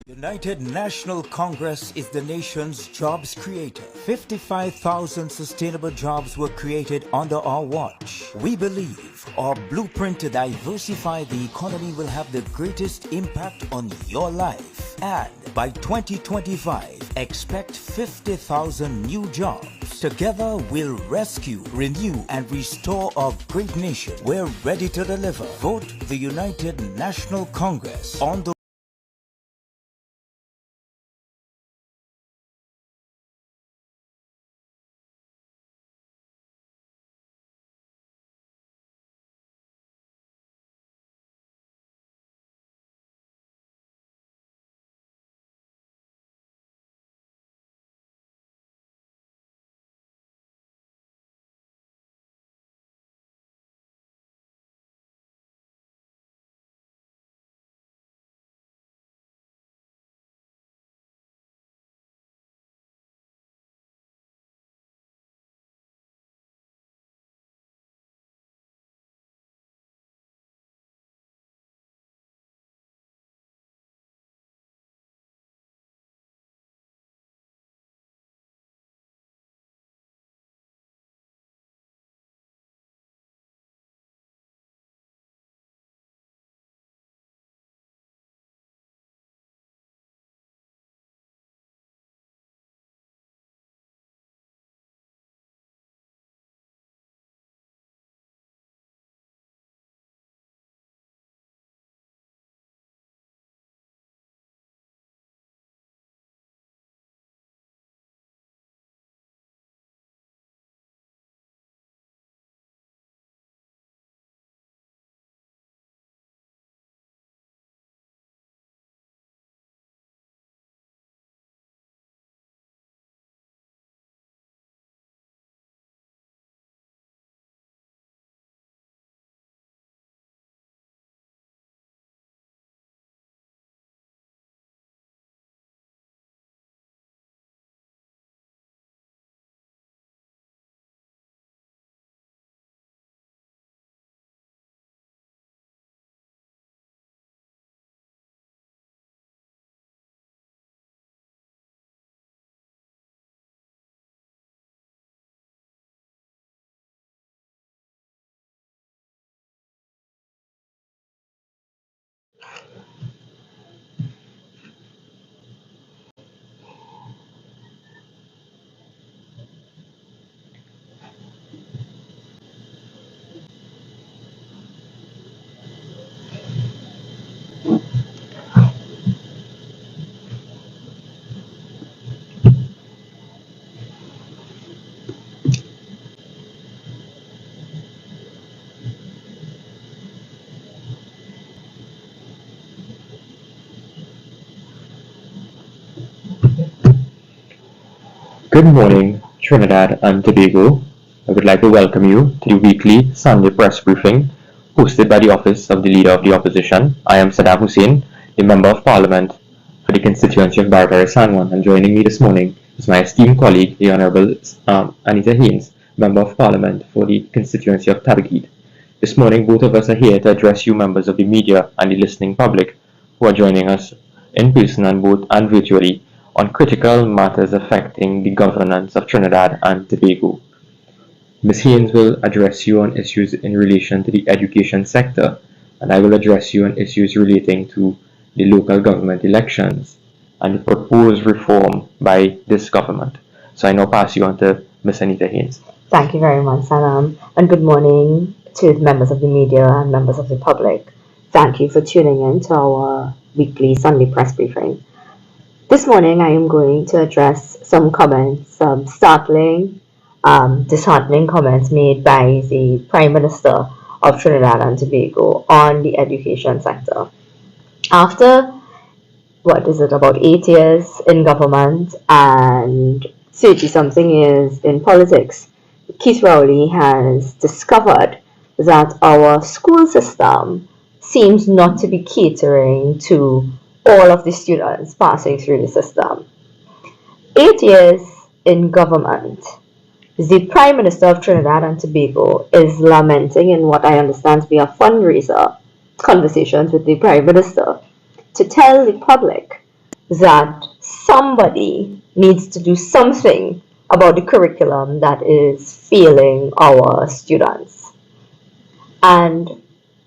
United National Congress is the nation's jobs creator. 55,000 sustainable jobs were created under our watch. We believe our blueprint to diversify the economy will have the greatest impact on your life. And by 2025, expect 50,000 new jobs. Together, we'll rescue, renew, and restore our great nation. We're ready to deliver. Vote the United National Congress on the Good morning, Trinidad and Tobago. I would like to welcome you to the weekly Sunday press briefing hosted by the Office of the Leader of the Opposition. I am Saddam Hussein, the Member of Parliament for the constituency of Barataria Sanwan, and joining me this morning is my esteemed colleague, the Honourable Anita Haynes, Member of Parliament for the constituency of Tabakeed. This morning, both of us are here to address you members of the media and the listening public who are joining us in person and virtually on critical matters affecting the governance of Trinidad and Tobago. Ms. Haynes will address you on issues in relation to the education sector, and I will address you on issues relating to the local government elections and the proposed reform by this government. So I now pass you on to Ms. Anita Haynes. Thank you very much, Salam, and good morning to the members of the media and members of the public. Thank you for tuning in to our weekly Sunday press briefing. This morning, I am going to address some comments, some startling, disheartening comments made by the Prime Minister of Trinidad and Tobago on the education sector. After, about 8 years in government and 30-something years in politics, Keith Rowley has discovered that our school system seems not to be catering to all of the students passing through the system. 8 years in government, the Prime Minister of Trinidad and Tobago is lamenting in what I understand to be a fundraiser conversations with the Prime Minister to tell the public that somebody needs to do something about the curriculum that is failing our students. And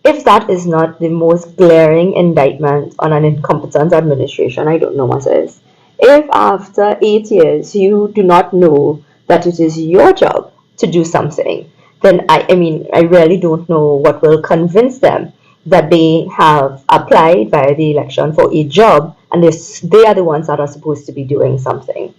if that is not the most glaring indictment on an incompetent administration, I don't know what is. If after 8 years you do not know that it is your job to do something, then I really don't know what will convince them that they have applied via the election for a job and they are the ones that are supposed to be doing something.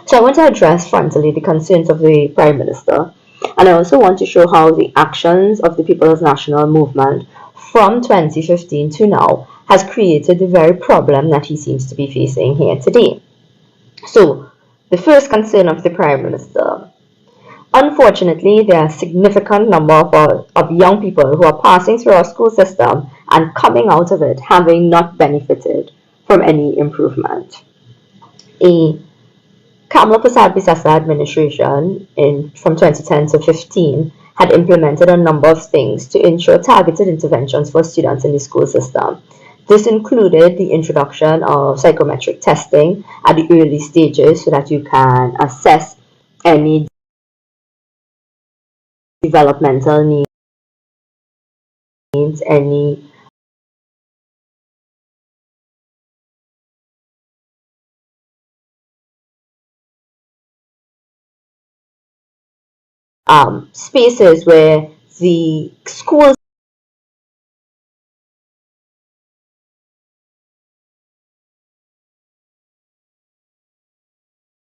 So I want to address frontally the concerns of the Prime Minister, and I also want to show how the actions of the People's National Movement from 2015 to now has created the very problem that he seems to be facing here today. So, the first concern of the Prime Minister. Unfortunately, there are a significant number of young people who are passing through our school system and coming out of it having not benefited from any improvement. A Kamla Prasad Bisasa administration from 2010 to 15 had implemented a number of things to ensure targeted interventions for students in the school system. This included the introduction of psychometric testing at the early stages so that you can assess any developmental needs, any spaces where the school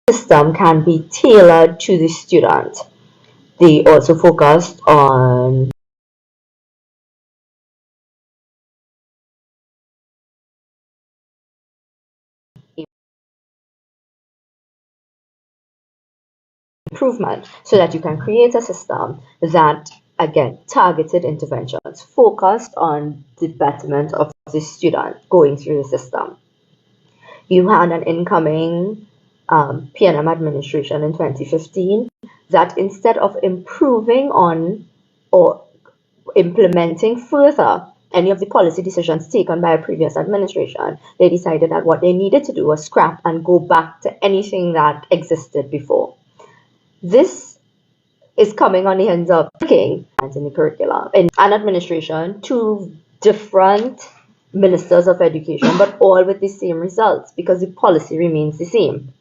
system can be tailored to the student. They also focused on improvement so that you can create a system that, again, targeted interventions focused on the betterment of the student going through the system. You had an incoming PNM administration in 2015 that instead of improving on or implementing further any of the policy decisions taken by a previous administration, they decided that what they needed to do was scrap and go back to anything that existed before. This is coming on the ends of looking in the curriculum. In an administration, two different ministers of education, but all with the same results because the policy remains the same.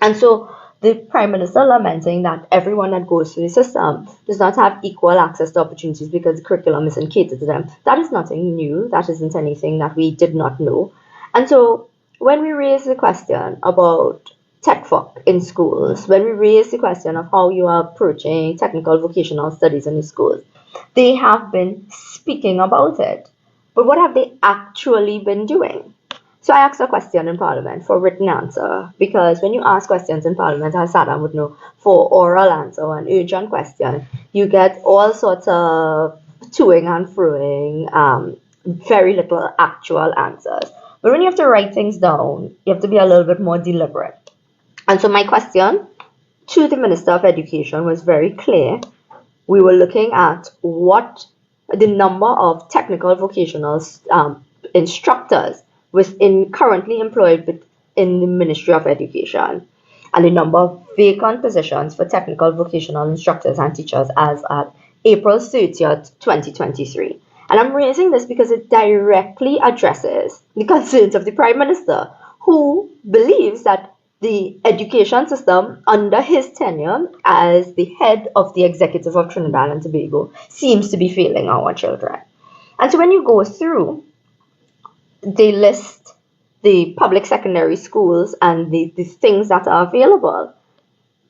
And so the Prime Minister lamenting that everyone that goes through the system does not have equal access to opportunities because the curriculum isn't catered to them. That is nothing new. That isn't anything that we did not know. And so when we raise the question about TechFoc in schools, when we raise the question of how you are approaching technical vocational studies in the schools, they have been speaking about it. But what have they actually been doing? So I asked a question in Parliament for written answer because when you ask questions in Parliament, as Saddam would know, for oral answer or an urgent question, you get all sorts of toing and froing, very little actual answers. But when you have to write things down, you have to be a little bit more deliberate. And so my question to the Minister of Education was very clear. We were looking at what the number of technical vocational instructors currently employed in the Ministry of Education, and the number of vacant positions for technical vocational instructors and teachers as at April 30th, 2023. And I'm raising this because it directly addresses the concerns of the Prime Minister, who believes that the education system under his tenure as the head of the executive of Trinidad and Tobago seems to be failing our children. And so when you go through, they list the public secondary schools and the things that are available.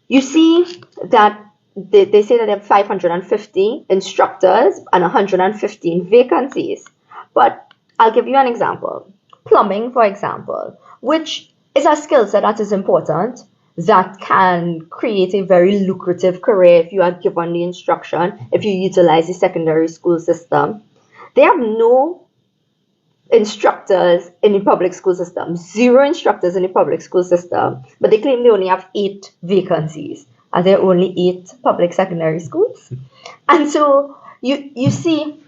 You see that they say that they have 550 instructors and 115 vacancies. But I'll give you an example. Plumbing, for example, which is a skill set that is important, that can create a very lucrative career if you are given the instruction, if you utilize the secondary school system. They have no instructors in the public school system, 0 instructors in the public school system, but they claim they only have 8 vacancies. Are there only 8 public secondary schools? And so you see,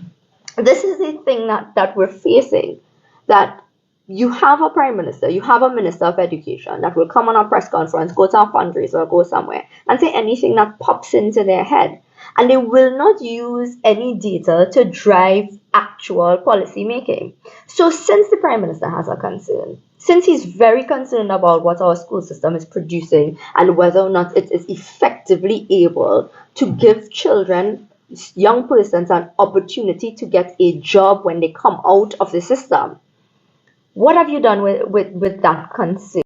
this is the thing that we're facing, that you have a prime minister, you have a minister of education that will come on a press conference, go to a fundraiser, go somewhere, and say anything that pops into their head. And they will not use any data to drive actual policy making. So since the prime minister has a concern, since he's very concerned about what our school system is producing and whether or not it is effectively able to give children, young persons, an opportunity to get a job when they come out of the system, what have you done with that concern?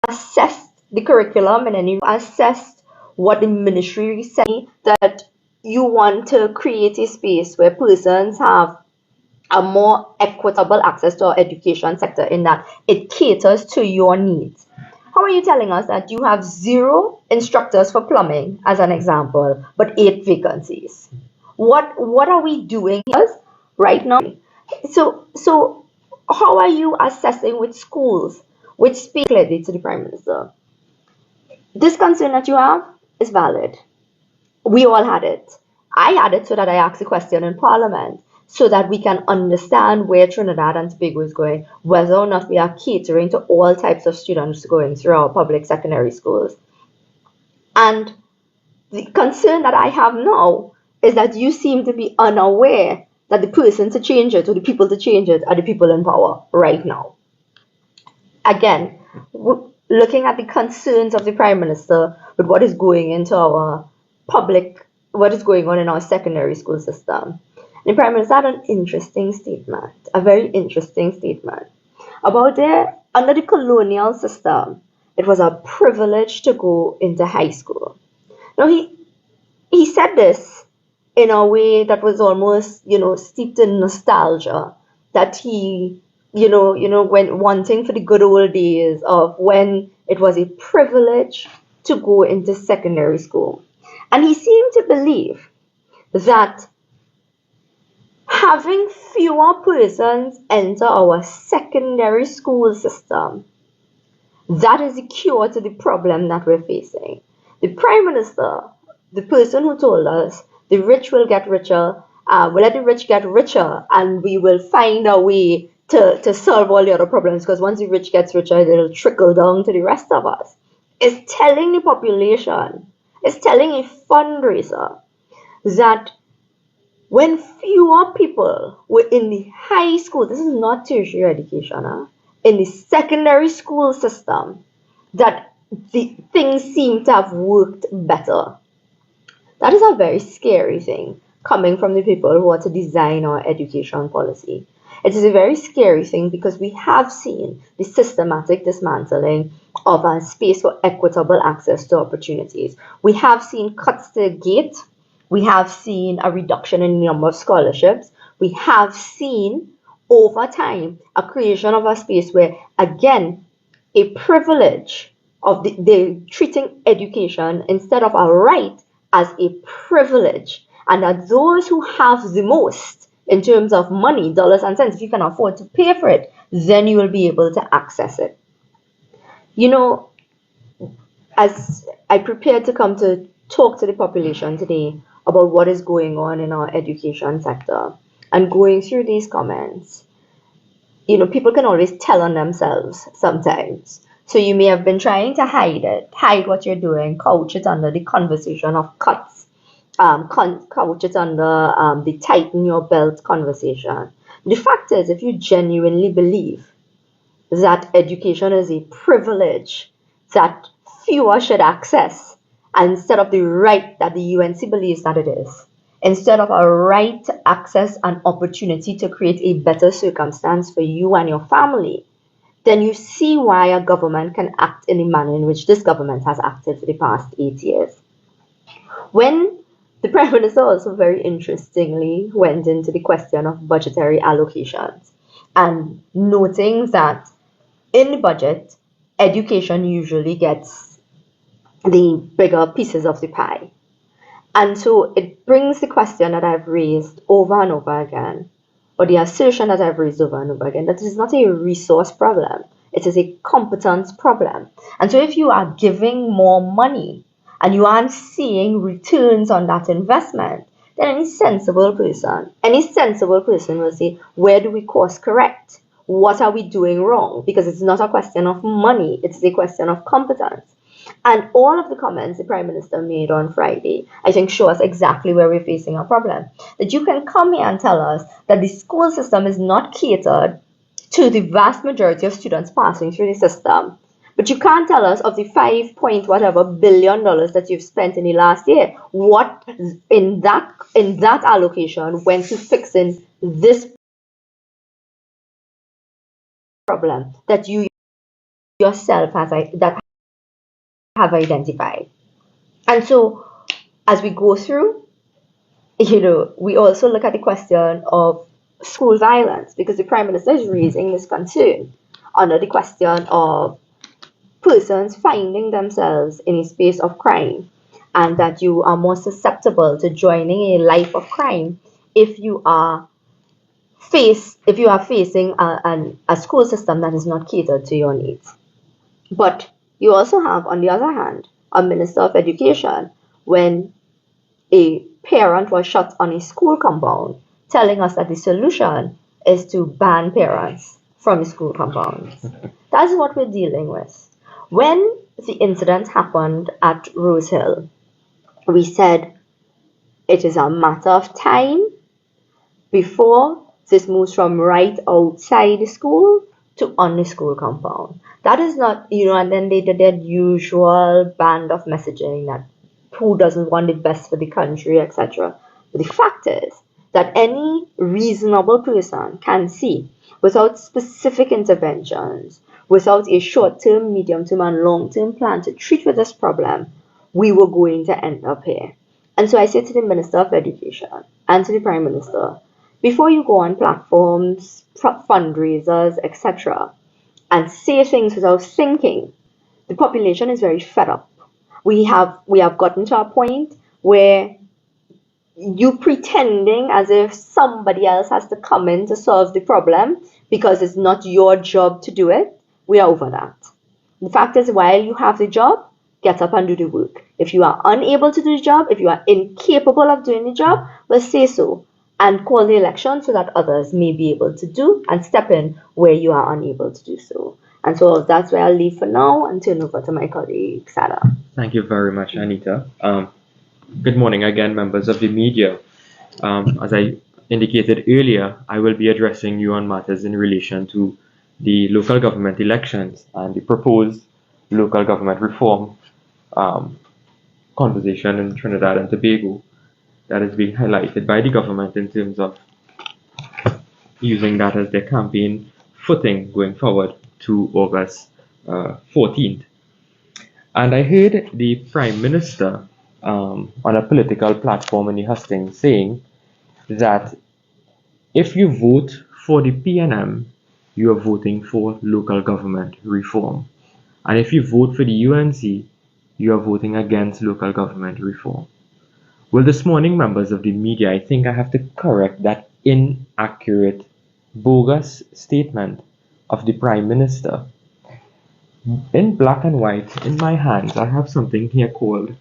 Assessed the curriculum and then you assessed what the ministry said that you want to create a space where persons have a more equitable access to our education sector in that it caters to your needs. How are you telling us that you have 0 instructors for plumbing, as an example, but 8 vacancies? What are we doing here right now? So how are you assessing which schools, which speak clearly to the prime minister? This concern that you have is valid. We all had it. I had it so that I asked a question in Parliament so that we can understand where Trinidad and Tobago is going, whether or not we are catering to all types of students going through our public secondary schools. And the concern that I have now is that you seem to be unaware that the person to change it or the people to change it are the people in power right now. Again, looking at the concerns of the Prime Minister with what is going into our public, what is going on in our secondary school system. The Prime Minister had an interesting statement, a very interesting statement about under the colonial system, it was a privilege to go into high school. Now he said this in a way that was almost, steeped in nostalgia, that he, when wanting for the good old days of when it was a privilege to go into secondary school. And he seemed to believe that having fewer persons enter our secondary school system, that is the cure to the problem that we're facing. The Prime Minister, the person who told us the rich will get richer, we'll let the rich get richer, and we will find a way to solve all the other problems, because once the rich gets richer, it'll trickle down to the rest of us. Is telling the population, is telling a fundraiser that when fewer people were in the high school, this is not tertiary education, in the secondary school system, that the things seem to have worked better. That is a very scary thing coming from the people who are to design our education policy. It is a very scary thing because we have seen the systematic dismantling of a space for equitable access to opportunities. We have seen cuts to the gate. We have seen a reduction in the number of scholarships. We have seen over time a creation of a space where, again, a privilege of the treating education instead of a right as a privilege, and that those who have the most in terms of money, dollars and cents, if you can afford to pay for it, then you will be able to access it. As I prepared to come to talk to the population today about what is going on in our education sector and going through these comments, people can always tell on themselves sometimes. So you may have been trying to hide what you're doing, couch it under the conversation of cuts, couch it under the tighten your belt conversation. The fact is, if you genuinely believe that education is a privilege that fewer should access, instead of the right that the UNC believes that it is, instead of a right to access an opportunity to create a better circumstance for you and your family, then you see why a government can act in the manner in which this government has acted for the past 8 years. When the Prime Minister also very interestingly went into the question of budgetary allocations and noting that in the budget, education usually gets the bigger pieces of the pie. And so it brings the question that I've raised over and over again, or the assertion that I've raised over and over again, that it is not a resource problem, it is a competence problem. And so if you are giving more money and you aren't seeing returns on that investment, then any sensible person will say, where do we course correct? What are we doing wrong? Because it's not a question of money, it's a question of competence. And all of the comments the Prime Minister made on Friday, I think, show us exactly where we're facing a problem. That you can come here and tell us that the school system is not catered to the vast majority of students passing through the system. But you can't tell us of the 5 point whatever billion dollars that you've spent in the last year, what in that allocation went to fixing this problem that you yourself have identified. And so as we go through, we also look at the question of school violence, because the Prime Minister is raising this concern under the question of persons finding themselves in a space of crime, and that you are more susceptible to joining a life of crime if you are facing a school system that is not catered to your needs. But you also have, on the other hand, a Minister of Education when a parent was shot on a school compound, telling us that the solution is to ban parents from the school compounds. That's what we're dealing with. When the incident happened at Rose Hill, we said it is a matter of time before this moves from right outside the school to on the school compound. That is not, and then they did their usual band of messaging that who doesn't want the best for the country, etc. But the fact is that any reasonable person can see, without specific interventions, without a short-term, medium-term, and long-term plan to treat with this problem, we were going to end up here. And so I say to the Minister of Education and to the Prime Minister, before you go on platforms, fundraisers, etc., and say things without thinking, the population is very fed up. We have gotten to a point where you pretending as if somebody else has to come in to solve the problem because it's not your job to do it. We are over that. The fact is, while you have the job, get up and do the work. If you are unable to do the job, if you are incapable of doing the job, well, say so and call the election so that others may be able to do and step in where you are unable to do so. And so that's where I'll leave for now and turn over to my colleague, Sada. Thank you very much, Anita. Good morning again, members of the media. As I indicated earlier, I will be addressing you on matters in relation to the local government elections and the proposed local government reform conversation in Trinidad and Tobago that is being highlighted by the government in terms of using that as their campaign footing going forward to August 14th. And I heard the Prime Minister on a political platform in the hustings saying that if you vote for the PNM, you are voting for local government reform. And if you vote for the UNC, you are voting against local government reform. Well, this morning, members of the media, I think I have to correct that inaccurate, bogus statement of the Prime Minister. In black and white, in my hands, I have something here called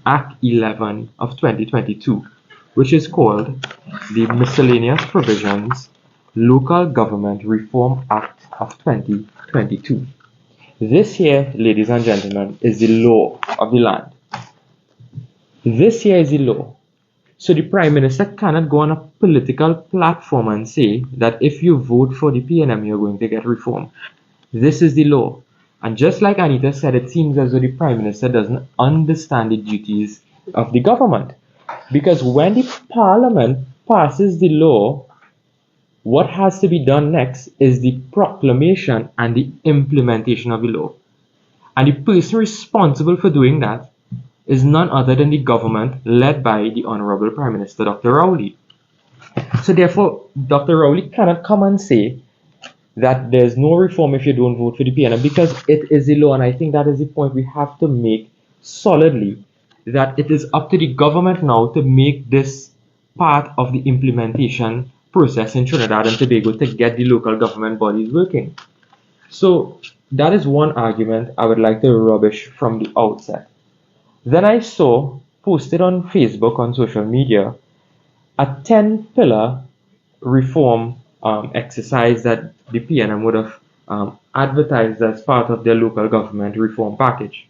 Act 11 of 2022, which is called the Miscellaneous Provisions Local Government Reform Act of 2022. This here, ladies and gentlemen, is the law of the land. This here is the law. So the Prime Minister cannot go on a political platform and say that if you vote for the PNM, you're going to get reform. This is the law. And just like Anita said, it seems as though the Prime Minister doesn't understand the duties of the government. Because when the Parliament passes the law, What has to be done next is the proclamation and the implementation of the law. And the person responsible for doing that is none other than the government led by the Honorable Prime Minister Dr. Rowley. So therefore, Dr. Rowley cannot come and say that there's no reform if you don't vote for the PNM, because it is the law. And I think that is the point we have to make solidly, that it is up to the government now to make this part of the implementation process in Trinidad and Tobago to get the local government bodies working. So that is one argument I would like to rubbish from the outset. Then I saw posted on Facebook, on social media, a 10-pillar reform exercise that the PNM would have advertised as part of their local government reform package.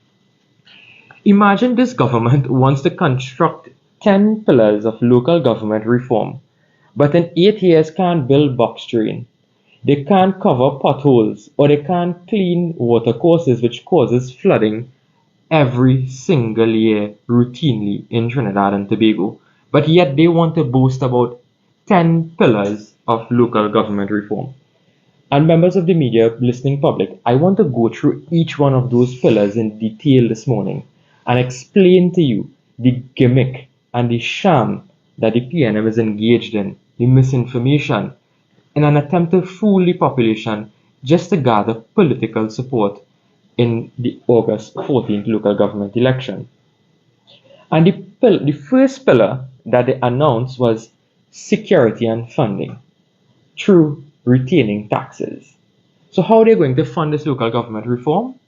Imagine this government wants to construct 10 pillars of local government reform, but in 8 years can't build box drain. They can't cover potholes, or they can't clean water courses, which causes flooding every single year routinely in Trinidad and Tobago. But yet they want to boast about 10 pillars of local government reform. And members of the media, listening public, I want to go through each one of those pillars in detail this morning and explain to you the gimmick and the sham that the PNM is engaged in, the misinformation, in an attempt to fool the population just to gather political support in the August 14th local government election. And the first pillar that they announced was security and funding through retaining taxes. So how are they going to fund this local government reform?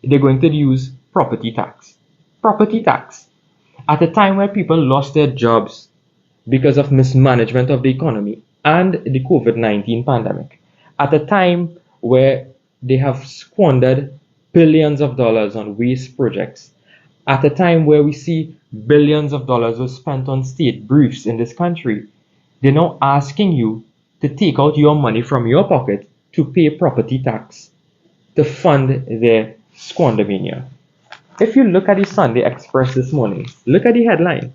They're going to use property tax. Property tax. At a time where people lost their jobs because of mismanagement of the economy and the COVID-19 pandemic. At a time where they have squandered billions of dollars on waste projects. At a time where we see billions of dollars were spent on state briefs in this country. They're now asking you to take out your money from your pocket to pay property tax to fund their squandermania. If you look at the Sunday Express this morning, look at the headline.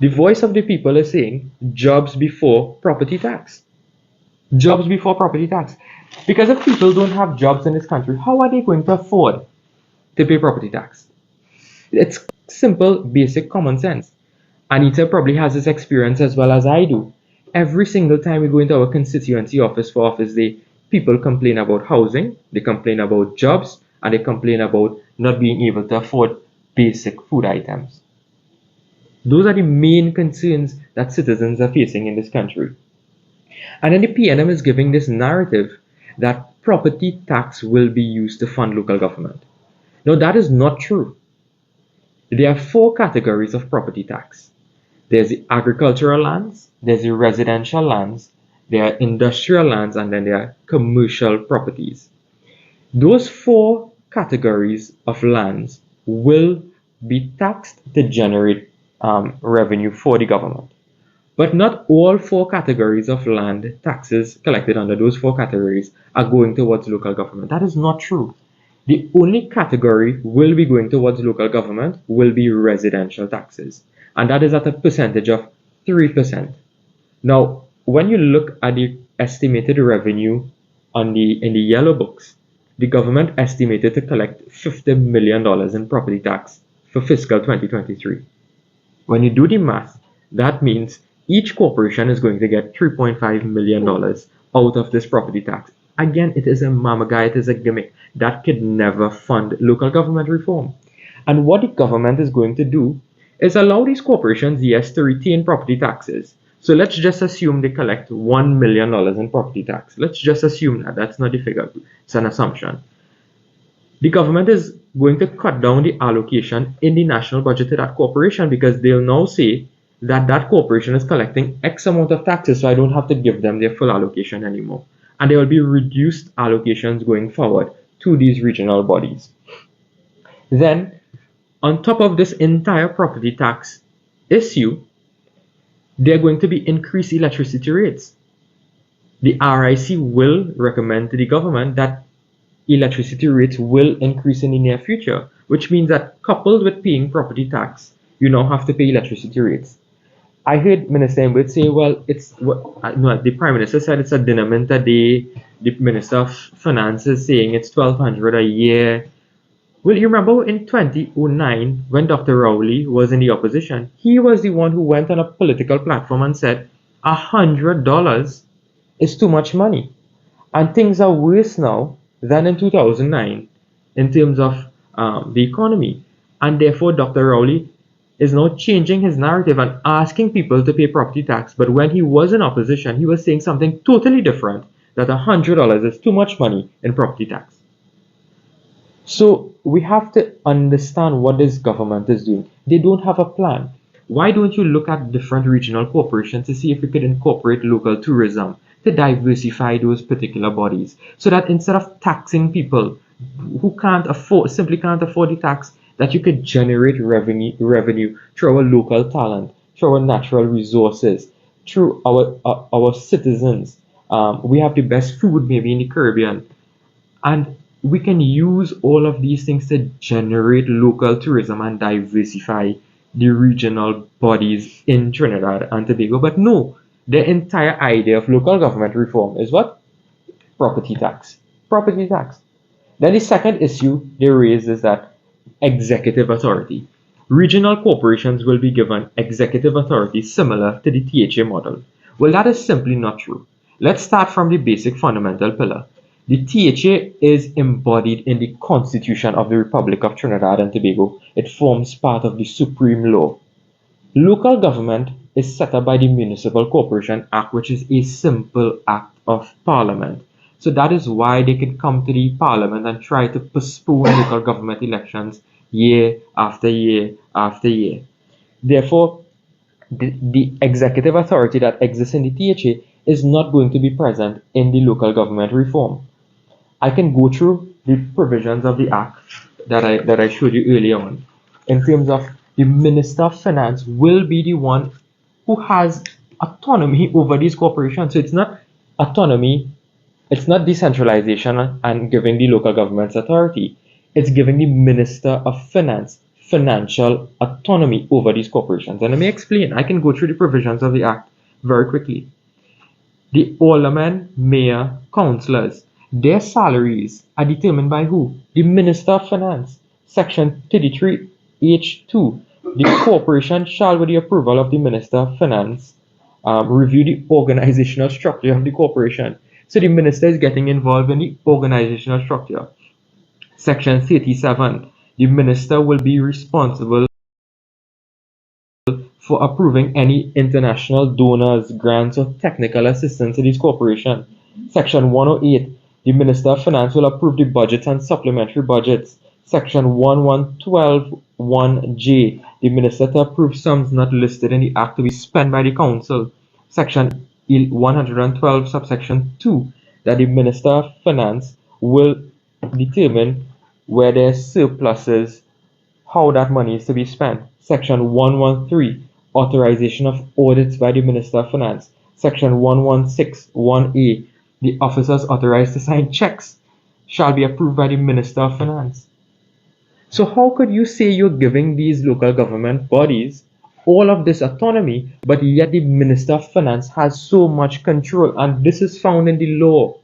The voice of the people is saying jobs before property tax. Jobs before property tax. Because if people don't have jobs in this country, how are they going to afford to pay property tax? It's simple, basic common sense. Anita probably has this experience as well as I do. Every single time we go into our constituency office for office day, people complain about housing, they complain about jobs, and they complain about not being able to afford basic food items. Those are the main concerns that citizens are facing in this country. And then the PNM is giving this narrative that property tax will be used to fund local government. Now that is not true. There are 4 categories of property tax. There's the agricultural lands, there's the residential lands, there are industrial lands, and then there are commercial properties. Those 4 categories of lands will be taxed to generate revenue for the government. But not all 4 categories of land taxes collected under those 4 categories are going towards local government. That is not true. The only category will be going towards local government will be residential taxes. And that is at a percentage of 3%. Now, when you look at the estimated revenue in the yellow books, the government estimated to collect $50 million in property tax for fiscal 2023. When you do the math, that means each corporation is going to get $3.5 million out of this property tax. Again, it is a mamaga, it is a gimmick. That could never fund local government reform. And what the government is going to do is allow these corporations, yes, to retain property taxes. So let's just assume they collect $1 million in property tax. Let's just assume that. That's not the figure. It's an assumption. The government is going to cut down the allocation in the national budget to that corporation, because they'll now say that that corporation is collecting X amount of taxes, so I don't have to give them their full allocation anymore. And there will be reduced allocations going forward to these regional bodies. Then, on top of this entire property tax issue, they're going to be increased electricity rates. The RIC will recommend to the government that electricity rates will increase in the near future, which means that coupled with paying property tax, you now have to pay electricity rates. I heard Minister Imbut say, well, it's what no, the Prime Minister said it's a dinement that the Minister of Finance is saying it's 1,200 a year. Well, you remember in 2009 when Dr. Rowley was in the opposition, he was the one who went on a political platform and said $100 is too much money. And things are worse now than in 2009 in terms of the economy. And therefore, Dr. Rowley is now changing his narrative and asking people to pay property tax. But when he was in opposition, he was saying something totally different, that $100 is too much money in property tax. So we have to understand what this government is doing. They don't have a plan. Why don't you look at different regional corporations to see if you could incorporate local tourism to diversify those particular bodies, so that instead of taxing people who simply can't afford the tax, that you could generate revenue through our local talent, through our natural resources, through our citizens. We have the best food maybe in the Caribbean, and we can use all of these things to generate local tourism and diversify the regional bodies in Trinidad and Tobago. But no, the entire idea of local government reform is what? Property tax. Property tax. Then the second issue they raise is that executive authority. Regional corporations will be given executive authority similar to the THA model. Well, that is simply not true. Let's start from the basic fundamental pillar. The THA is embodied in the Constitution of the Republic of Trinidad and Tobago. It forms part of the supreme law. Local government is set up by the Municipal Corporation Act, which is a simple act of parliament. So that is why they can come to the parliament and try to postpone local government elections year after year after year. Therefore, the executive authority that exists in the THA is not going to be present in the local government reform. I can go through the provisions of the act that I showed you earlier on, in terms of the Minister of Finance will be the one who has autonomy over these corporations. So it's not autonomy, it's not decentralization and giving the local governments authority. It's giving the Minister of Finance financial autonomy over these corporations. And let me explain. I can go through the provisions of the act very quickly. The aldermen, mayor, councillors, their salaries are determined by who? The Minister of Finance. Section 33H2. The corporation shall, with the approval of the Minister of Finance, review the organizational structure of the corporation. So the minister is getting involved in the organizational structure. Section 37. The minister will be responsible for approving any international donors, grants, or technical assistance to this corporation. Section 108. The Minister of Finance will approve the budgets and supplementary budgets. Section 1112(1)J. The Minister to approve sums not listed in the Act to be spent by the Council. Section 112 subsection 2. That the Minister of Finance will determine where there are surpluses, how that money is to be spent. Section 113. Authorization of audits by the Minister of Finance. Section 1161A. The officers authorized to sign checks shall be approved by the Minister of Finance. So how could you say you're giving these local government bodies all of this autonomy, but yet the Minister of Finance has so much control? And this is found in the law.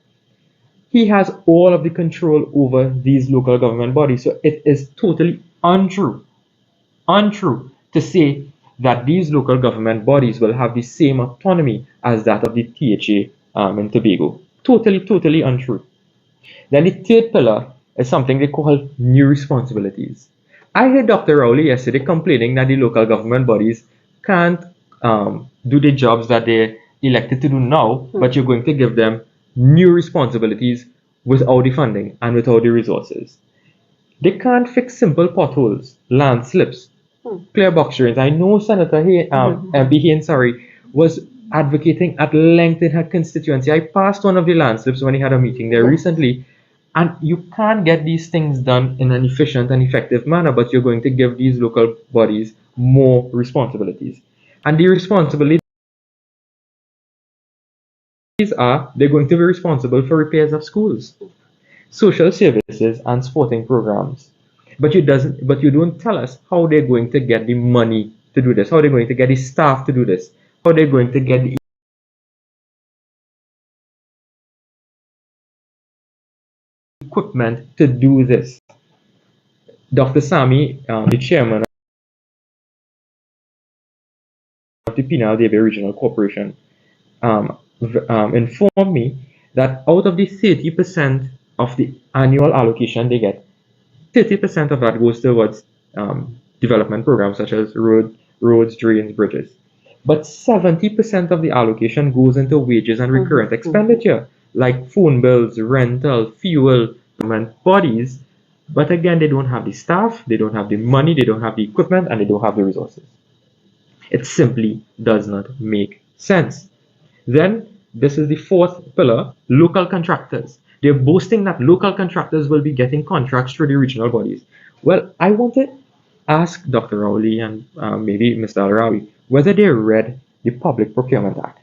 He has all of the control over these local government bodies. So it is totally untrue to say that these local government bodies will have the same autonomy as that of the THA in Tobago. Totally untrue. Then the third pillar is something they call new responsibilities. I heard Dr. Rowley yesterday complaining that the local government bodies can't do the jobs that they're elected to do now, but you're going to give them new responsibilities without the funding and without the resources. They can't fix simple potholes, land slips, clear box drains. I know Senator MP Haynes, was advocating at length in her constituency. I passed one of the land slips when he had a meeting there recently, and you can't get these things done in an efficient and effective manner, but you're going to give these local bodies more responsibilities. And the responsibilities are, they're going to be responsible for repairs of schools, social services, and sporting programs. But you don't tell us how they're going to get the money to do this? How are they going to get the staff to do this? How are they going to get the equipment to do this? Dr. Sami, the chairman of the Penal Debe Regional Corporation, informed me that out of the 30% of the annual allocation they get, 30% of that goes towards development programs such as roads, drains, bridges. But 70% of the allocation goes into wages and recurrent expenditure, like phone bills, rental, fuel, government bodies. But again, they don't have the staff, they don't have the money, they don't have the equipment, and they don't have the resources. It simply does not make sense. Then, this is the fourth pillar, local contractors. They're boasting that local contractors will be getting contracts through the regional bodies. Well, I want to ask Dr. Rowley and maybe Mr. Al-Rawi whether they read the Public Procurement Act.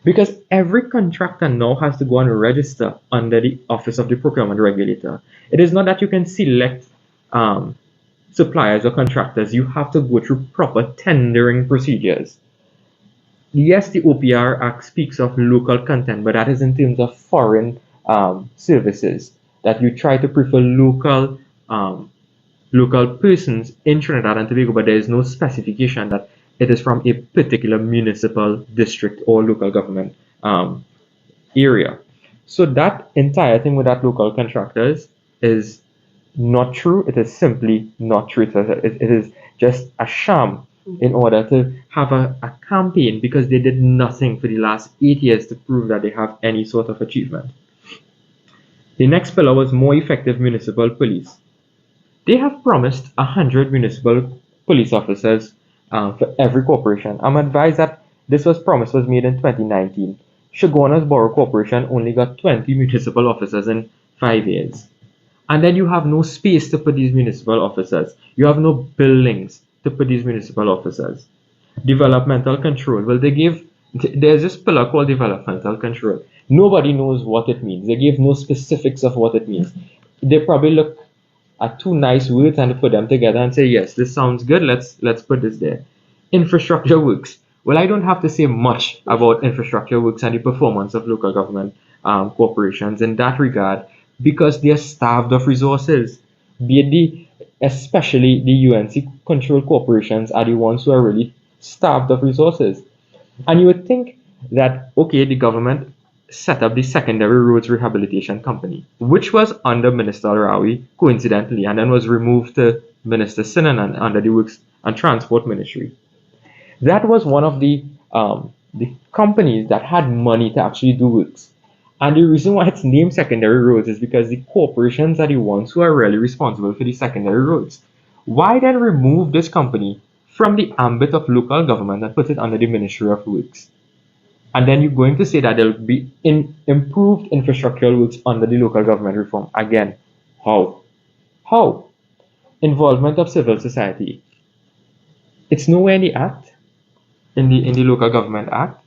Because every contractor now has to go and register under the Office of the Procurement Regulator. It is not that you can select suppliers or contractors. You have to go through proper tendering procedures. Yes, the OPR Act speaks of local content, but that is in terms of foreign services, that you try to prefer local persons in Trinidad and Tobago, but there is no specification that it is from a particular municipal district or local government area. So that entire thing with that local contractors is not true. It is simply not true. It is just a sham in order to have a campaign, because they did nothing for the last 8 years to prove that they have any sort of achievement. The next pillar was more effective municipal police. They have promised 100 municipal police officers for every corporation. I'm advised that this promise was made in 2019. Chaguanas Borough Corporation only got 20 municipal officers in 5 years. And then you have no space to put these municipal officers. You have no buildings to put these municipal officers. Developmental control. Well, there's this pillar called developmental control. Nobody knows what it means. They give no specifics of what it means. They probably look at two nice words and put them together and say, yes, this sounds good, let's put this there. Infrastructure works. Well, I don't have to say much about infrastructure works and the performance of local government corporations in that regard, because they are starved of resources. Especially the UNC controlled corporations are the ones who are really starved of resources. And you would think that, okay, the government set up the Secondary Roads Rehabilitation Company, which was under Minister Al-Rawi, coincidentally, and then was removed to Minister Sinanan under the Works and Transport Ministry. That was one of the companies that had money to actually do works. And the reason why it's named Secondary Roads is because the corporations are the ones who are really responsible for the secondary roads. Why then remove this company from the ambit of local government and put it under the Ministry of Works? And then you're going to say that there will be improved infrastructural works under the local government reform. Again, how? How? Involvement of civil society. It's nowhere in the Act, in the Local Government Act.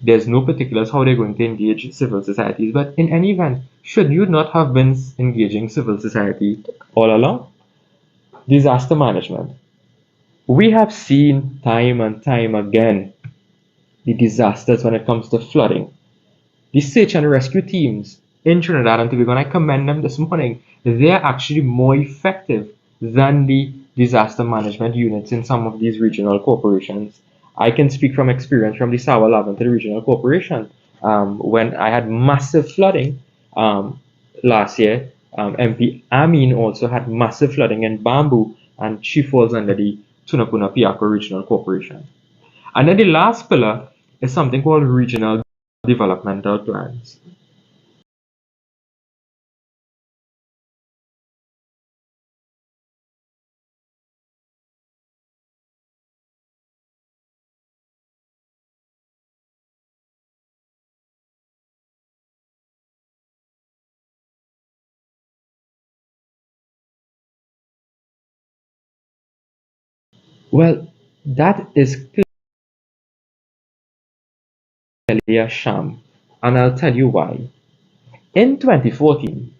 There's no particulars how they're going to engage civil societies. But in any event, should you not have been engaging civil society all along? Disaster management. We have seen time and time again the disasters when it comes to flooding. The search and rescue teams in Trinidad and Tobago, and I commend them this morning, they're actually more effective than the disaster management units in some of these regional corporations. I can speak from experience from the Sawa Laventille Regional Corporation. When I had massive flooding last year, MP Amin also had massive flooding in Bamboo, and she falls under the Tunapuna Piako Regional Corporation. And then the last pillar is something called regional developmental plans. Well, that is clearly a sham, and I'll tell you why. In 2014,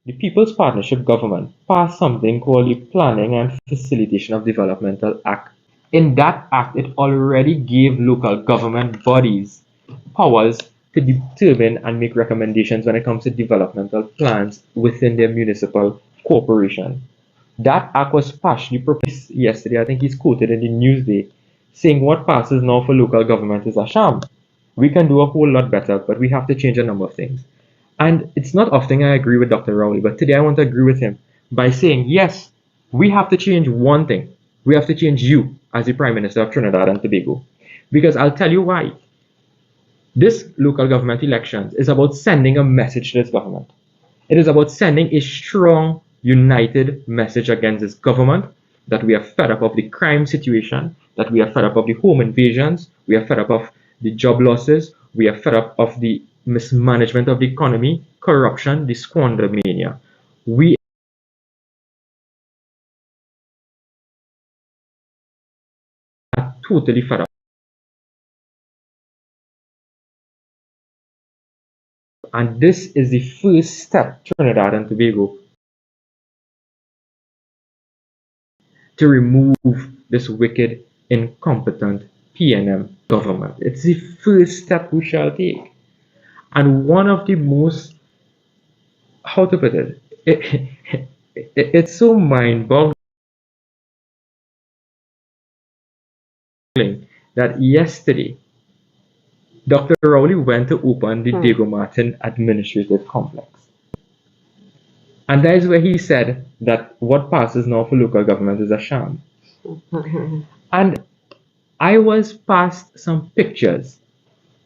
the People's Partnership Government passed something called the Planning and Facilitation of Developmental Act. In that act, it already gave local government bodies powers to determine and make recommendations when it comes to developmental plans within their municipal corporation. That act was partially proposed yesterday. I think he's quoted in the Newsday saying what passes now for local government is a sham. We can do a whole lot better, but we have to change a number of things. And it's not often I agree with Dr. Rowley, but today I want to agree with him by saying, yes, we have to change one thing. We have to change you as the Prime Minister of Trinidad and Tobago. Because I'll tell you why. This local government elections is about sending a message to this government. It is about sending a strong, united message against this government that we are fed up of the crime situation, that we are fed up of the home invasions, we are fed up of the job losses, we are fed up of the mismanagement of the economy, corruption, the squander mania. We are totally fed up. And this is the first step Trinidad and Tobago to remove this wicked, incompetent PNM government. It's the first step we shall take. And one of the most, how to put it's so mind-boggling that yesterday, Dr. Rowley went to open the Diego Martin Administrative Complex. And that is where he said that what passes now for local government is a sham. And I was past some pictures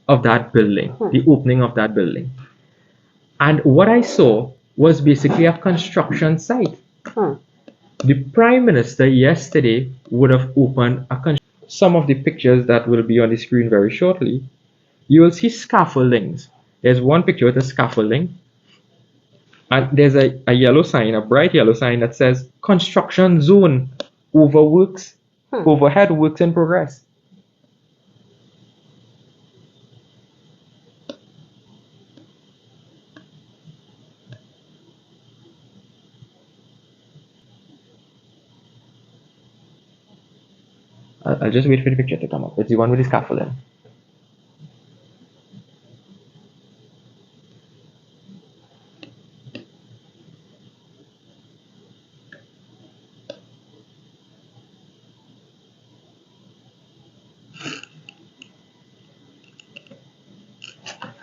of that building, the opening of that building. And what I saw was basically a construction site. The Prime Minister yesterday would have opened some of the pictures that will be on the screen very shortly. You will see scaffoldings. There's one picture with a scaffolding. And there's a yellow sign, a bright yellow sign that says construction zone, overhead works in progress. I'll just wait for the picture to come up. It's the one with the scaffolding.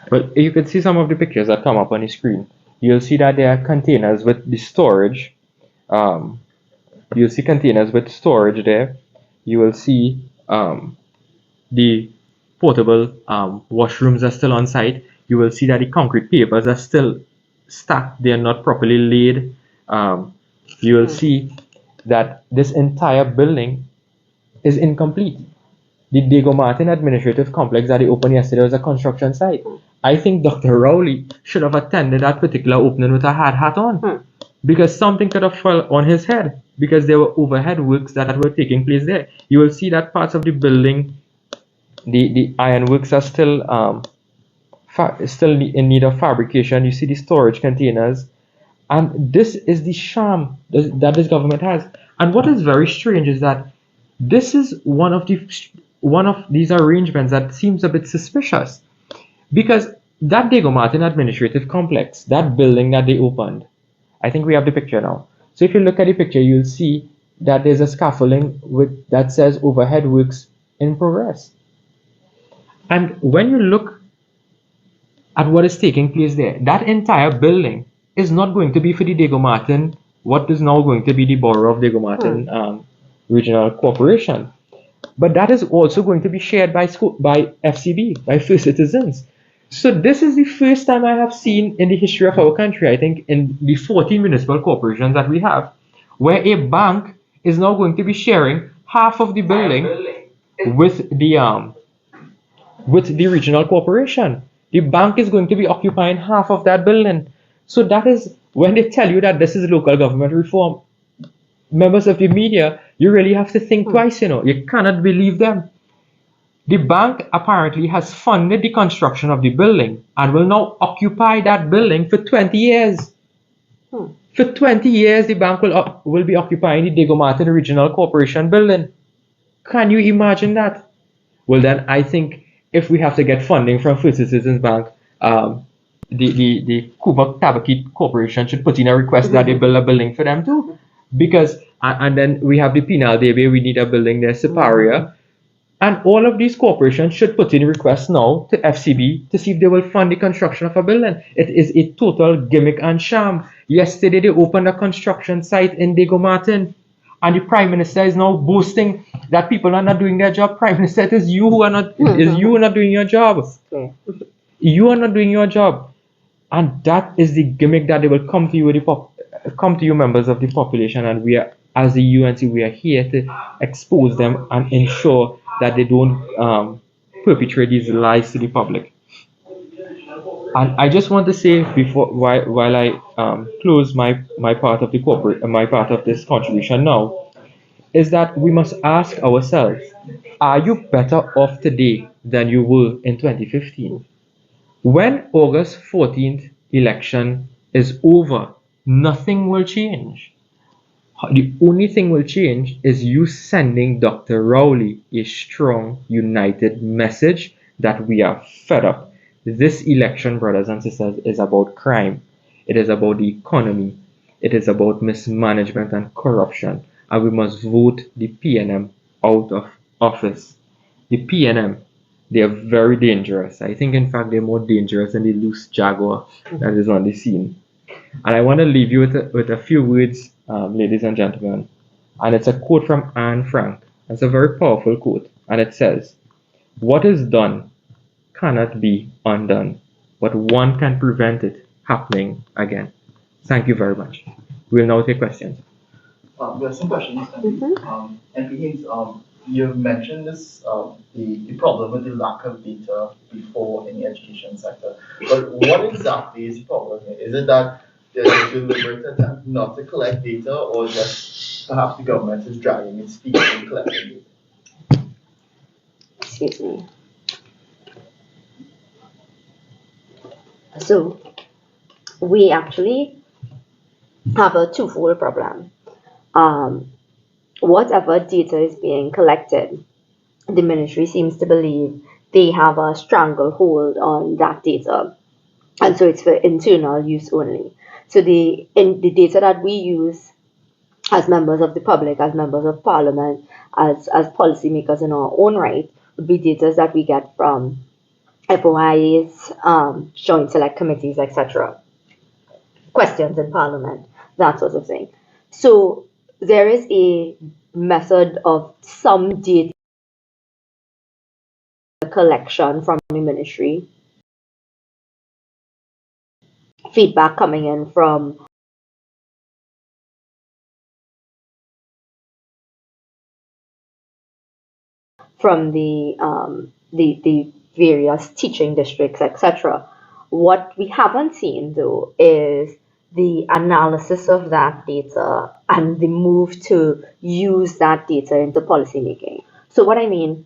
Well, you can see some of the pictures that come up on the screen. You'll see that there are containers with the storage. You'll see containers with storage there. You will see the portable washrooms are still on site. You will see that the concrete pavers are still stacked. They are not properly laid. You will see that this entire building is incomplete. The Diego Martin Administrative Complex that they opened yesterday was a construction site. I think Dr. Rowley should have attended that particular opening with a hard hat on. Because something could have fallen on his head. Because there were overhead works that were taking place there. You will see that parts of the building, the ironworks are still in need of fabrication. You see the storage containers. And this is the sham that this government has. And what is very strange is that this is one of these arrangements that seems a bit suspicious. Because that Diego Martin Administrative Complex, that building that they opened, I think we have the picture now. So if you look at the picture, you'll see that there's a scaffolding that says overhead works in progress. And when you look at what is taking place there, that entire building is not going to be for the Diego Martin, what is now going to be the borough of Diego Martin Regional Corporation. But that is also going to be shared by FCB, by First Citizens. So this is the first time I have seen in the history of our country, I think, in the 14 municipal corporations that we have, where a bank is now going to be sharing half of the building with the regional corporation. The bank is going to be occupying half of that building. So that is when they tell you that this is local government reform. Members of the media, you really have to think twice, You cannot believe them. The bank apparently has funded the construction of the building and will now occupy that building for 20 years. For 20 years, the bank will be occupying the Diego Martin Regional Corporation building. Can you imagine that? Well, then I think if we have to get funding from First Citizens Bank, the Cuba Tabaqui Corporation should put in a request that they build a building for them too. Because, and then we have the Penal Debe, we need a building there, Siparia. And all of these corporations should put in requests now to FCB to see if they will fund the construction of a building. It is a total gimmick and sham. Yesterday they opened a construction site in Diego Martin, and the Prime Minister is now boasting that people are not doing their job. Prime Minister, it is you who are not doing your job. You are not doing your job, and that is the gimmick that they will come to you with come to you members of the population, and we are, as the UNC, we are here to expose them and ensure that they don't perpetrate these lies to the public. And I just want to say while I close my part of this contribution now, is that we must ask ourselves: are you better off today than you were in 2015? When August 14th election is over, nothing will change. The only thing will change is you sending Dr. Rowley a strong, united message that we are fed up. This election, brothers and sisters, is about crime. It is about the economy. It is about mismanagement and corruption. And we must vote the PNM out of office. The PNM, they are very dangerous. I think, in fact, they're more dangerous than the loose jaguar that is on the scene. And I want to leave you with a few words, ladies and gentlemen. And it's a quote from Anne Frank. It's a very powerful quote. And it says, "What is done cannot be undone, but one can prevent it happening again." Thank you very much. We'll now take questions. We have some questions. MP Haynes, you've mentioned this, the problem with the lack of data before in the education sector. But what exactly is the problem here? Is it that there's a deliberate attempt not to collect data, or just perhaps the government is dragging its feet in collecting data? Excuse me. So, we actually have a twofold problem. Whatever data is being collected, the ministry seems to believe they have a stranglehold on that data, and so it's for internal use only. So the data that we use as members of the public, as members of parliament, as policymakers in our own right, would be data that we get from FOIs, joint select committees, etc., questions in parliament, that sort of thing. So there is a method of some data collection from the ministry, feedback coming in from the various teaching districts, etc. What we haven't seen, though, is the analysis of that data and the move to use that data into policymaking. So what I mean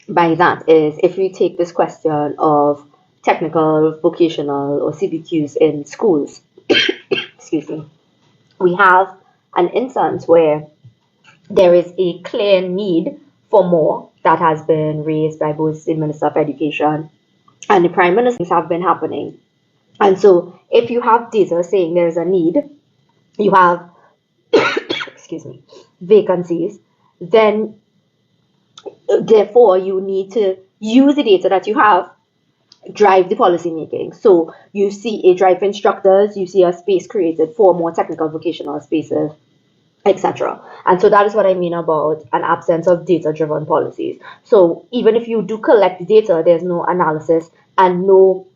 by that is, if we take this question of technical, vocational, or CBQs in schools, excuse me, we have an instance where there is a clear need for more that has been raised by both the Minister of Education and the Prime Minister. Have been happening. And so if you have data saying there's a need, you have excuse me, vacancies, then therefore you need to use the data that you have, drive the policy making. So you see a drive for instructors, you see a space created for more technical vocational spaces, etc. And so that is what I mean about an absence of data-driven policies. So even if you do collect data, there's no analysis and no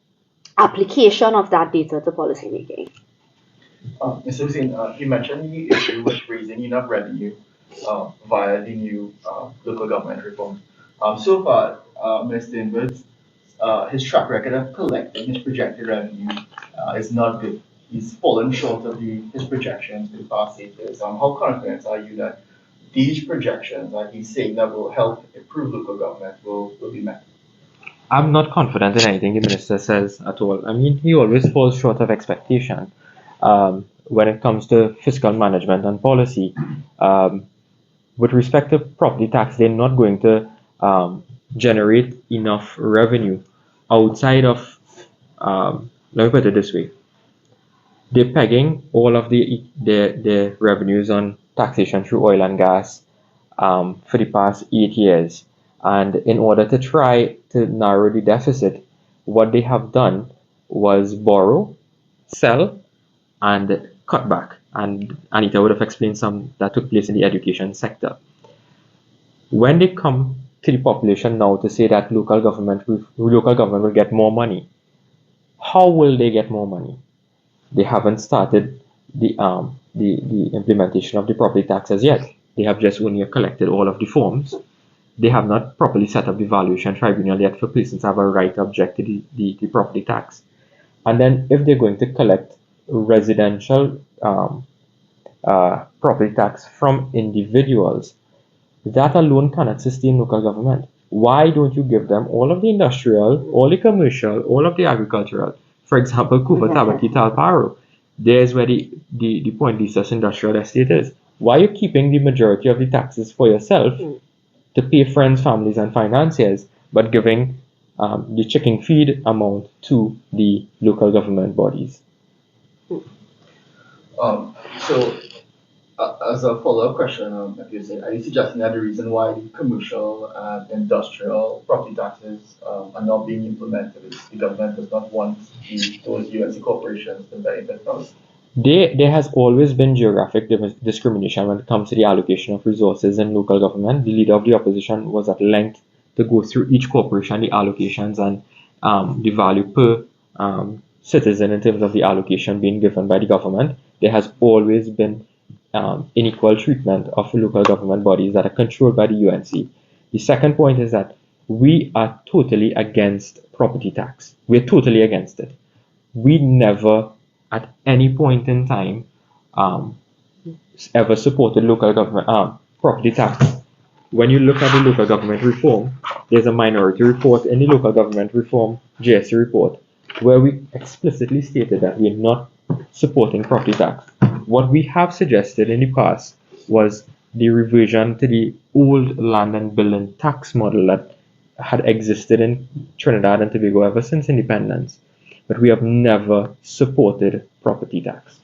application of that data to policy making. Mr. Hussain, you mentioned the issue with raising enough revenue via the new local government reform. So far, Mr. Inwards, his track record of collecting his projected revenue is not good. He's fallen short of his projections in the past 8 years. How confident are you that these projections that he's saying that will help improve local government will be met? I'm not confident in anything the minister says at all. I mean, he always falls short of expectation. when it comes to fiscal management and policy. With respect to property tax, they're not going to generate enough revenue outside of, let me put it this way, they're pegging all of the revenues on taxation through oil and gas for the past 8 years. And in order to try to narrow the deficit, what they have done was borrow, sell, and cut back. And Anita would have explained some that took place in the education sector. When they come to the population now to say that local government will get more money, how will they get more money? They haven't started the implementation of the property taxes yet. They have just only collected all of the forms. They have not properly set up the valuation tribunal yet for persons to have a right to object to the property tax. And then if they're going to collect residential property tax from individuals, that alone cannot sustain local government. Why don't you give them all of the industrial, all the commercial, all of the agricultural? For example, Kuva Tabaki Talparo. There's where the Point Lisas industrial estate is. Why are you keeping the majority of the taxes for yourself to pay friends, families, and financiers, but giving the chicken feed amount to the local government bodies? So, as a follow-up question, are you suggesting that the reason why the commercial and industrial property taxes are not being implemented is the government does not want those UNC corporations to benefit from it? There has always been geographic discrimination when it comes to the allocation of resources in local government. The leader of the opposition was at length to go through each corporation, the allocations, and the value per citizen in terms of the allocation being given by the government. There has always been unequal treatment of local government bodies that are controlled by the UNC. The second point is that we are totally against property tax. We're totally against it. We never, at any point in time, ever supported local government property tax. When you look at the local government reform, there's a minority report in the local government reform JSC report where we explicitly stated that we're not supporting property tax. What we have suggested in the past was the reversion to the old land and building tax model that had existed in Trinidad and Tobago ever since independence, but we have never supported property tax.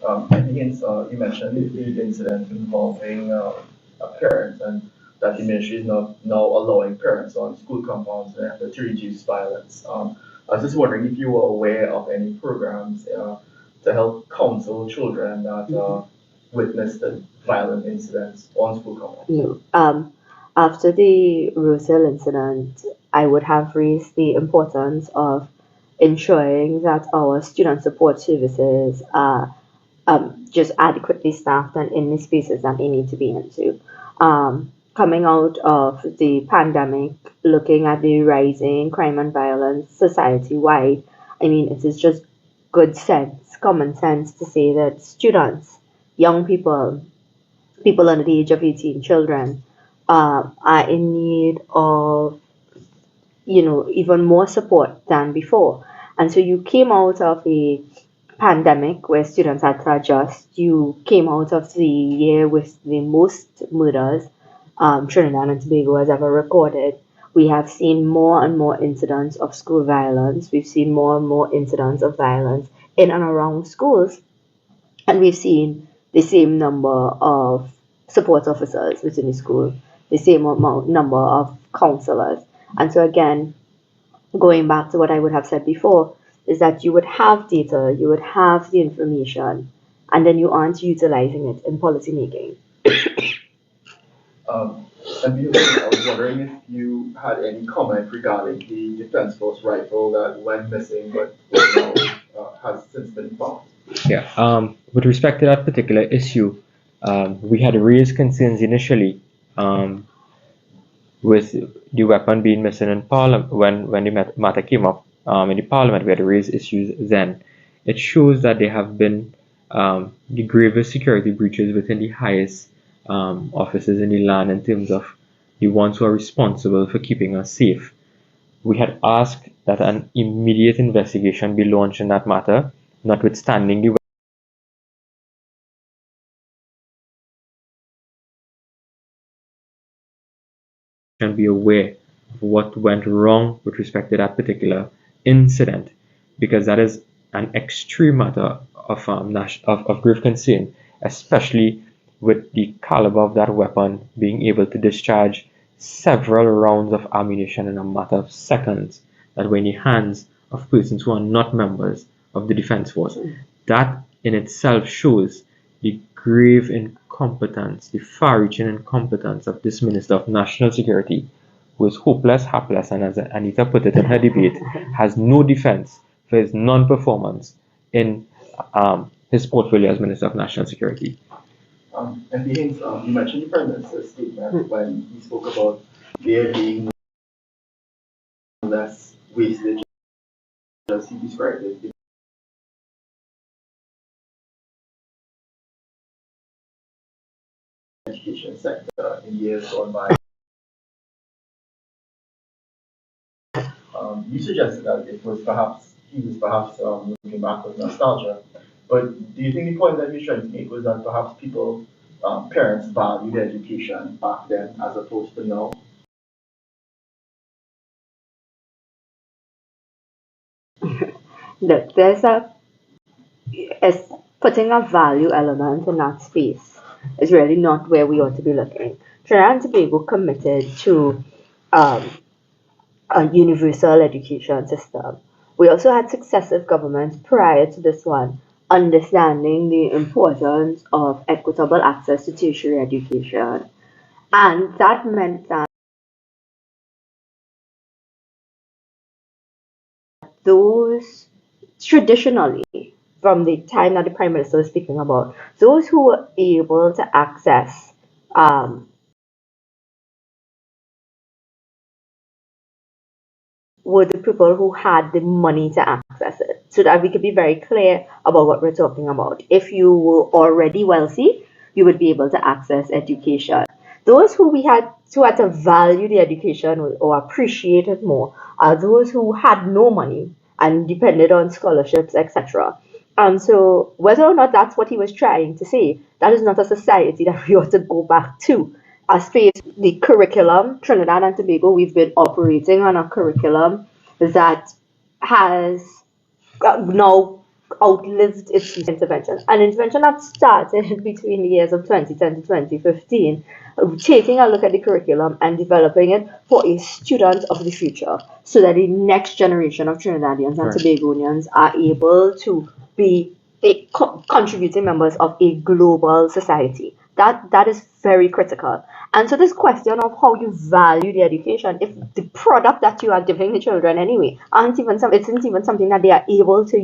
I think you mentioned the incident involving a parent, and that the ministry is not now allowing parents on school compounds to reduce violence. I was just wondering if you were aware of any programs to help counsel children that witnessed the violent incidents on school compounds. No. After the Roselle incident, I would have raised the importance of ensuring that our student support services are just adequately staffed and in the spaces that they need to be into. Coming out of the pandemic, looking at the rising crime and violence society-wide, I mean, it is just good sense, common sense to say that students, young people, people under the age of 18, children, are in need of, even more support than before. And so you came out of a pandemic where students had to adjust. You came out of the year with the most murders Trinidad and Tobago has ever recorded. We have seen more and more incidents of school violence. We've seen more and more incidents of violence in and around schools. And we've seen the same number of support officers within the school, the same number of counselors. And so again, going back to what I would have said before, is that you would have data, you would have the information, and then you aren't utilizing it in policy making. And I was wondering if you had any comment regarding the Defense Force rifle that went missing but now has since been found. Yeah. With respect to that particular issue, we had raised concerns initially with the weapon being missing in Parliament when the matter came up in the Parliament. We had raised issues then. It shows that there have been the gravest security breaches within the highest offices in the land in terms of the ones who are responsible for keeping us safe. We had asked that an immediate investigation be launched in that matter, notwithstanding the be aware of what went wrong with respect to that particular incident, because that is an extreme matter of grave concern, especially with the caliber of that weapon being able to discharge several rounds of ammunition in a matter of seconds that were in the hands of persons who are not members of the defense force. That in itself shows the grave incompetence, the far-reaching incompetence of this Minister of National Security, who is hopeless, hapless, and as Anita put it in her debate, has no defense for his non-performance in his portfolio as Minister of National Security. And Haynes, you mentioned the Prime Minister's statement when he spoke about there being less wastage, as he described it, in the education sector in years gone by. You suggested that it was perhaps he was looking back with nostalgia, but do you think the point that you're trying to make was that perhaps people, parents, valued education back then as opposed to now? Look, is putting a value element in that space is really not where we ought to be looking. Trinidad and Tobago committed to a universal education system. We also had successive governments prior to this one understanding the importance of equitable access to tertiary education. And that meant that those traditionally, from the time that the Prime Minister was speaking about, those who were able to access were the people who had the money to access it, so that we could be very clear about what we're talking about. If you were already wealthy, you would be able to access education. Those who had to value the education or appreciate it more are those who had no money and depended on scholarships, etc. So whether or not that's what he was trying to say, that is not a society that we ought to go back to. As space, the curriculum, Trinidad and Tobago, we've been operating on a curriculum that has now outlived its intervention. An intervention that started between the years of 2010 to 2015, taking a look at the curriculum and developing it for a student of the future, so that the next generation of Trinidadians and Tobagonians are able to be contributing members of a global society. That is very critical. And so this question of how you value the education, if the product that you are giving the children anyway isn't even something that they are able to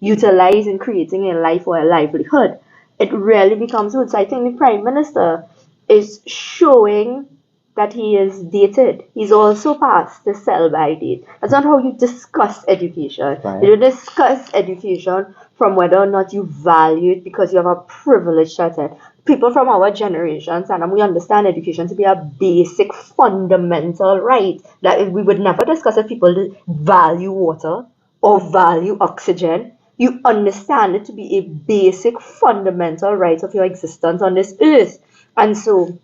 utilize in creating a life or a livelihood, it really becomes good. So I think the Prime Minister is showing that he is dated. He's also past the sell-by date. That's not how you discuss education. Right. You discuss education from whether or not you value it because you have a privilege at it. People from our generations, and we understand education to be a basic, fundamental right. That we would never discuss if people value water or value oxygen. You understand it to be a basic, fundamental right of your existence on this earth. And so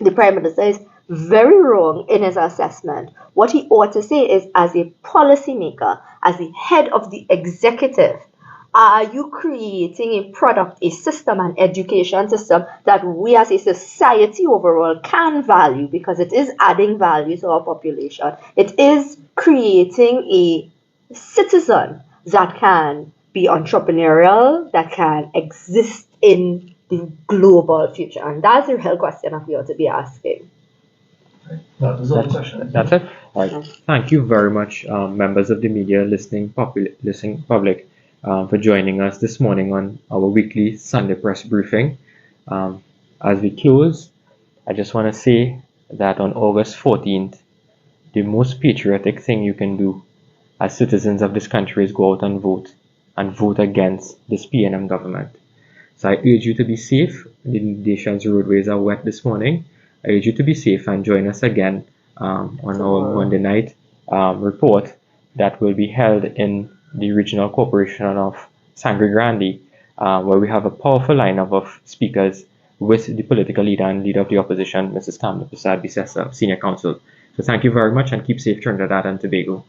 the Prime Minister is very wrong in his assessment. What he ought to say is, as a policymaker, as the head of the executive, are you creating a product, a system, an education system that we as a society overall can value, because it is adding value to our population? It is creating a citizen that can be entrepreneurial, that can exist in the global future. And that's the real question that we ought to be asking. Those are the questions. That's it. All right. Thank you very much, members of the media, listening public, for joining us this morning on our weekly Sunday press briefing. As we close, I just want to say that on August 14th, the most patriotic thing you can do as citizens of this country is go out and vote against this PNM government. So I urge you to be safe. The nation's roadways are wet this morning. I urge you to be safe and join us again on our Monday night report that will be held in the Regional Corporation of Sangre Grande, where we have a powerful lineup of speakers with the political leader and leader of the opposition, Mrs. Kamla Prasad Bissessa, Senior Counsel. So thank you very much and keep safe, Trinidad and Tobago.